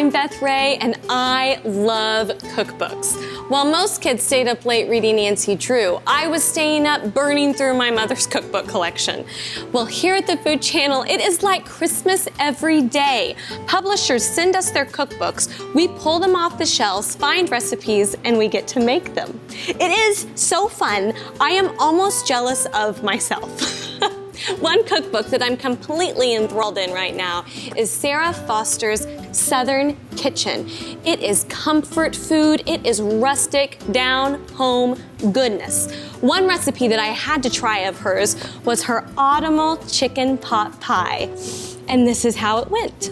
I'm Beth Wray, and I love cookbooks. While most kids stayed up late reading Nancy Drew, I was staying up burning through my mother's cookbook collection. Well, here at the Food Channel, it is like Christmas every day. Publishers send us their cookbooks, we pull them off the shelves, find recipes, and we get to make them. It is so fun, I am almost jealous of myself. One cookbook that I'm completely enthralled in right now is Sarah Foster's Southern Kitchen. It is comfort food, it is rustic, down-home goodness. One recipe that I had to try of hers was her autumnal chicken pot pie, and this is how it went.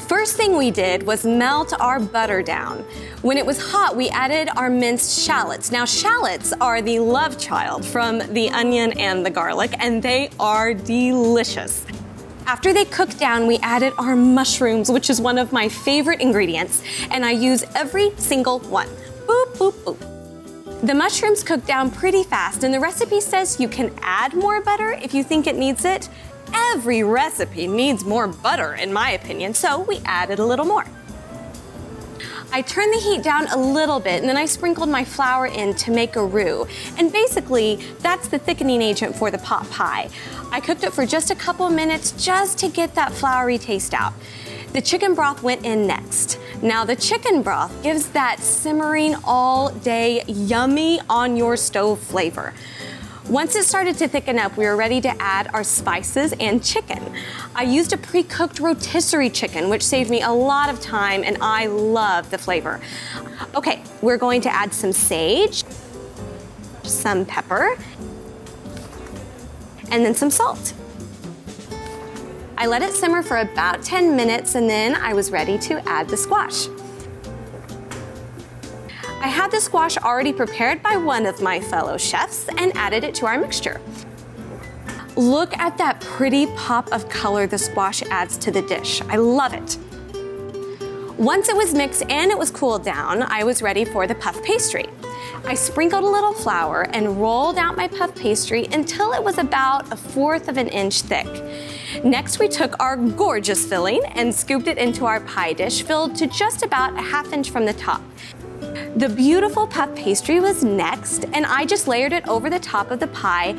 First thing we did was melt our butter down. When it was hot, we added our minced shallots. Now, shallots are the love child from the onion and the garlic, and they are delicious. After they cooked down, we added our mushrooms, which is one of my favorite ingredients, and I use every single one. Boop, boop, boop. The mushrooms cooked down pretty fast, and the recipe says you can add more butter if you think it needs it. Every recipe needs more butter, in my opinion, so we added a little more. I turned the heat down a little bit, and then I sprinkled my flour in to make a roux. And basically, that's the thickening agent for the pot pie. I cooked it for just a couple minutes just to get that floury taste out. The chicken broth went in next. Now, the chicken broth gives that simmering all day, yummy on your stove flavor. Once it started to thicken up, we were ready to add our spices and chicken. I used a pre-cooked rotisserie chicken, which saved me a lot of time, and I love the flavor. Okay, we're going to add some sage, some pepper, and then some salt. I let it simmer for about 10 minutes, and then I was ready to add the squash. I had the squash already prepared by one of my fellow chefs and added it to our mixture. Look at that pretty pop of color the squash adds to the dish. I love it. Once it was mixed and it was cooled down, I was ready for the puff pastry. I sprinkled a little flour and rolled out my puff pastry until it was about 1/4 of an inch thick. Next, we took our gorgeous filling and scooped it into our pie dish, filled to just about 1/2 inch from the top. The beautiful puff pastry was next, and I just layered it over the top of the pie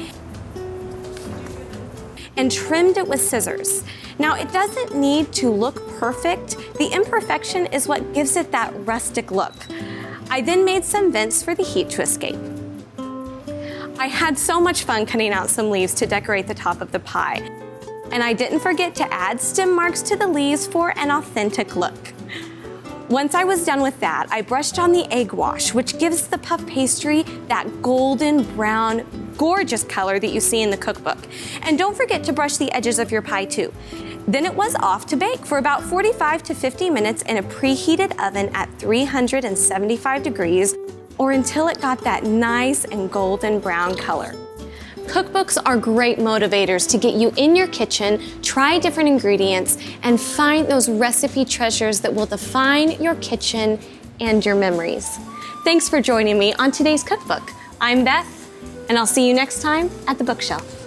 and trimmed it with scissors. Now, it doesn't need to look perfect. The imperfection is what gives it that rustic look. I then made some vents for the heat to escape. I had so much fun cutting out some leaves to decorate the top of the pie. And I didn't forget to add stem marks to the leaves for an authentic look. Once I was done with that, I brushed on the egg wash, which gives the puff pastry that golden brown, gorgeous color that you see in the cookbook. And don't forget to brush the edges of your pie too. Then it was off to bake for about 45 to 50 minutes in a preheated oven at 375 degrees, or until it got that nice and golden brown color. Cookbooks are great motivators to get you in your kitchen, try different ingredients, and find those recipe treasures that will define your kitchen and your memories. Thanks for joining me on today's cookbook. I'm Beth, and I'll see you next time at the bookshelf.